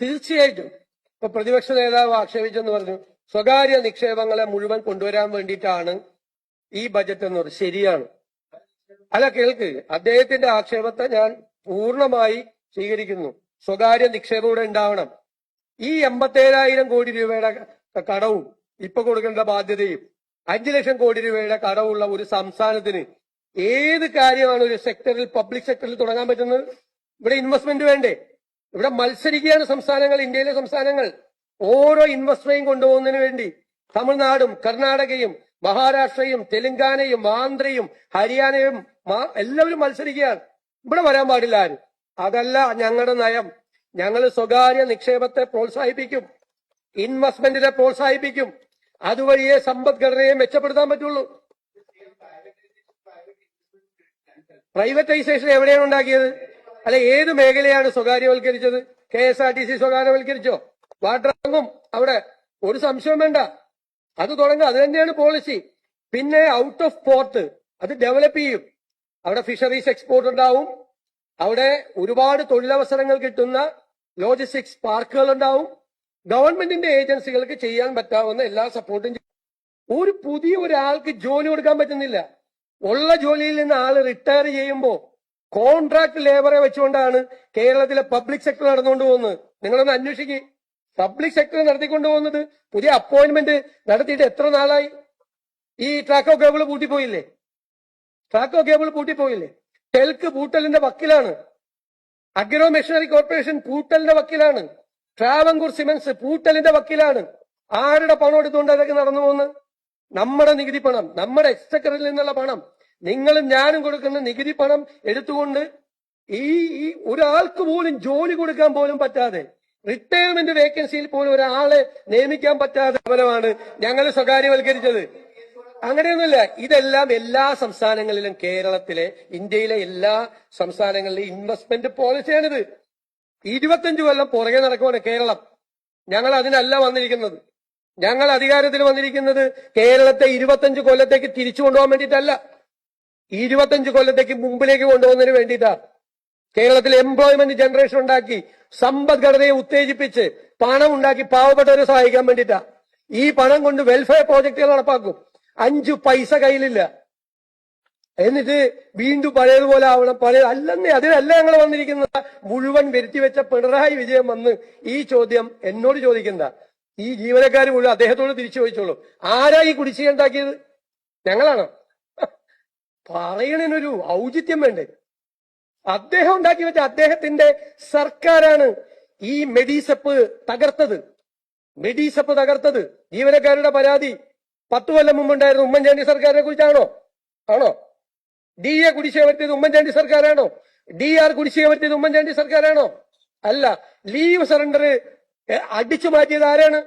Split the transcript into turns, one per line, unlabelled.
തീർച്ചയായിട്ടും ഇപ്പൊ പ്രതിപക്ഷ നേതാവ് ആക്ഷേപിച്ചെന്ന് പറഞ്ഞു സ്വകാര്യ നിക്ഷേപങ്ങളെ മുഴുവൻ കൊണ്ടുവരാൻ വേണ്ടിയിട്ടാണ് ഈ ബജറ്റ് എന്ന് പറഞ്ഞത്. ശരിയാണ്. അല്ല, കേൾക്ക്, അദ്ദേഹത്തിന്റെ ആക്ഷേപത്തെ ഞാൻ പൂർണ്ണമായി സ്വീകരിക്കുന്നു. സ്വകാര്യ നിക്ഷേപം ഇവിടെ ഉണ്ടാവണം. ഈ 87,000 കോടി രൂപയുടെ കടവും ഇപ്പൊ കൊടുക്കേണ്ട ബാധ്യതയും 5 ലക്ഷം കോടി രൂപയുടെ കടവുള്ള ഒരു സംസ്ഥാനത്തിന് ഏത് കാര്യമാണ് ഒരു സെക്ടറിൽ, പബ്ലിക് സെക്ടറിൽ തുടങ്ങാൻ പറ്റുന്നത്? ഇവിടെ ഇൻവെസ്റ്റ്മെന്റ് വേണ്ടേ? ഇവിടെ മത്സരിക്കുകയാണ് സംസ്ഥാനങ്ങൾ, ഇന്ത്യയിലെ സംസ്ഥാനങ്ങൾ. ഓരോ ഇൻവെസ്റ്ററേയും കൊണ്ടുപോകുന്നതിന് വേണ്ടി തമിഴ്നാടും കർണാടകയും മഹാരാഷ്ട്രയും തെലങ്കാനയും ആന്ധ്രയും ഹരിയാനയും എല്ലാവരും മത്സരിക്കുകയാണ്. ഇവിടെ വരാൻ പാടില്ല ആരും. അതല്ല ഞങ്ങളുടെ നയം. ഞങ്ങൾ സ്വകാര്യ നിക്ഷേപത്തെ പ്രോത്സാഹിപ്പിക്കും, ഇൻവെസ്റ്റ്മെന്റിനെ പ്രോത്സാഹിപ്പിക്കും. അതുവഴിയേ സമ്പദ്ഘടനയെ മെച്ചപ്പെടുത്താൻ പറ്റുള്ളൂ. പ്രൈവറ്റൈസേഷൻ എവിടെയാണ് ഉണ്ടാക്കിയത്? അല്ല, ഏത് മേഖലയാണ് സ്വകാര്യവൽക്കരിച്ചത്? KSRTC സ്വകാര്യവൽക്കരിച്ചോ? വാട്ടർ ഇറങ്ങും അവിടെ, ഒരു സംശയം വേണ്ട. അത് തുടങ്ങുക, അത് തന്നെയാണ് പോളിസി. പിന്നെ ഔട്ട് ഓഫ് പോർട്ട് അത് ഡെവലപ്പ് ചെയ്യും. അവിടെ ഫിഷറീസ് എക്സ്പോർട്ട് ഉണ്ടാവും. അവിടെ ഒരുപാട് തൊഴിലവസരങ്ങൾ കിട്ടുന്ന ലോജിസ്റ്റിക്സ് പാർക്കുകൾ ഉണ്ടാവും. ഗവൺമെന്റിന്റെ ഏജൻസികൾക്ക് ചെയ്യാൻ പറ്റാവുന്ന എല്ലാ സപ്പോർട്ടും. ഒരു പുതിയ ഒരാൾക്ക് ജോലി കൊടുക്കാൻ പറ്റുന്നില്ല. ഉള്ള ജോലിയിൽ നിന്ന് ആള് റിട്ടയർ ചെയ്യുമ്പോൾ കോൺട്രാക്ട് ലേബറെ വെച്ചുകൊണ്ടാണ് കേരളത്തിലെ പബ്ലിക് സെക്ടർ നടന്നുകൊണ്ട് പോകുന്നത്. നിങ്ങളൊന്ന് അന്വേഷിക്കുക. പബ്ലിക് സെക്ടർ നടത്തിക്കൊണ്ടു പോകുന്നത് പുതിയ അപ്പോയിന്റ്മെന്റ് നടത്തിയിട്ട് എത്ര നാളായി? ഈ ട്രാക്കോ കേബിൾ പൂട്ടിപ്പോയില്ലേ? ടെൽക്ക് പൂട്ടലിന്റെ വക്കിലാണ്. അഗ്രോ മെഷീനറി കോർപ്പറേഷൻ പൂട്ടലിന്റെ വക്കിലാണ്. ട്രാവൻകൂർ സിമന്റ്സ് പൂട്ടലിന്റെ വക്കിലാണ്. ആരുടെ പണം എടുത്തുകൊണ്ട് അതൊക്കെ നടന്നു പോകുന്നത്? നമ്മുടെ നികുതി പണം, നമ്മുടെ എക്സ്ചക്കറിൽ നിന്നുള്ള പണം, നിങ്ങളും ഞാനും കൊടുക്കുന്ന നികുതി പണം എടുത്തുകൊണ്ട് ഈ ഒരാൾക്ക് പോലും ജോലി കൊടുക്കാൻ പോലും പറ്റാതെ, റിട്ടയർമെന്റ് വേക്കൻസിയിൽ പോലും ഒരാളെ നിയമിക്കാൻ പറ്റാത്ത സ്ഥാപനമാണ് ഞങ്ങൾ സ്വകാര്യവൽക്കരിച്ചത്. അങ്ങനെയൊന്നുമില്ല. ഇതെല്ലാം എല്ലാ സംസ്ഥാനങ്ങളിലും, കേരളത്തിലെ, ഇന്ത്യയിലെ എല്ലാ സംസ്ഥാനങ്ങളിലെ ഇൻവെസ്റ്റ്മെന്റ് പോളിസിയാണിത്. 25 കൊല്ലം പുറകെ നടക്കുവാണ് കേരളം. ഞങ്ങൾ അതിനല്ല വന്നിരിക്കുന്നത്. ഞങ്ങൾ അധികാരത്തിൽ വന്നിരിക്കുന്നത് കേരളത്തെ 25 കൊല്ലത്തേക്ക് തിരിച്ചു കൊണ്ടുപോകാൻ വേണ്ടിയിട്ടല്ല, 25 കൊല്ലത്തേക്ക് മുമ്പിലേക്ക് കൊണ്ടുപോകുന്നതിന് വേണ്ടിയിട്ടാണ്. കേരളത്തിൽ എംപ്ലോയ്മെന്റ് ജനറേഷൻ ഉണ്ടാക്കി സമ്പദ്ഘടനയെ ഉത്തേജിപ്പിച്ച് പണം ഉണ്ടാക്കി പാവപ്പെട്ടവരെ സഹായിക്കാൻ വേണ്ടിയിട്ടാ. ഈ പണം കൊണ്ട് വെൽഫെയർ പ്രോജക്റ്റുകൾ നടപ്പാക്കും. 5 പൈസ കയ്യിലില്ല. എന്നിട്ട് വീണ്ടും പഴയതുപോലെ ആവണം. അല്ലെന്നേ, അതിനല്ല ഞങ്ങൾ വന്നിരിക്കുന്നത്. മുഴുവൻ വരുത്തിവെച്ച പിണറായി വിജയൻ വന്ന് ഈ ചോദ്യം എന്നോട് ചോദിക്കണ്ട. ഈ ജീവനക്കാർ മുഴുവൻ അദ്ദേഹത്തോട് തിരിച്ചു ചോദിച്ചോളൂ. ആരാ ഈ കുടിശ്ശിക ഉണ്ടാക്കിയത്? ഞങ്ങളാണോ? പറയണതിനൊരു ഔചിത്യം വേണ്ടേ? അദ്ദേഹം ഉണ്ടാക്കി വെച്ച അദ്ദേഹത്തിന്റെ സർക്കാരാണ് ഈ മെഡിസെപ്പ് തകർത്തത്. ജീവനക്കാരുടെ പരാതി 10 കൊല്ലം മുമ്പുണ്ടായിരുന്ന ഉമ്മൻചാണ്ടി സർക്കാരിനെ കുറിച്ചാണോ? DA കുടിശ്ശിക വരുത്തിയത് ഉമ്മൻചാണ്ടി സർക്കാരാണോ? DR കുടിശ്ശിക വരുത്തിയത് ഉമ്മൻചാണ്ടി സർക്കാരാണോ? അല്ല. ലീവ് സറണ്ടർ അടിച്ചു മാറ്റിയത് ആരാണ്?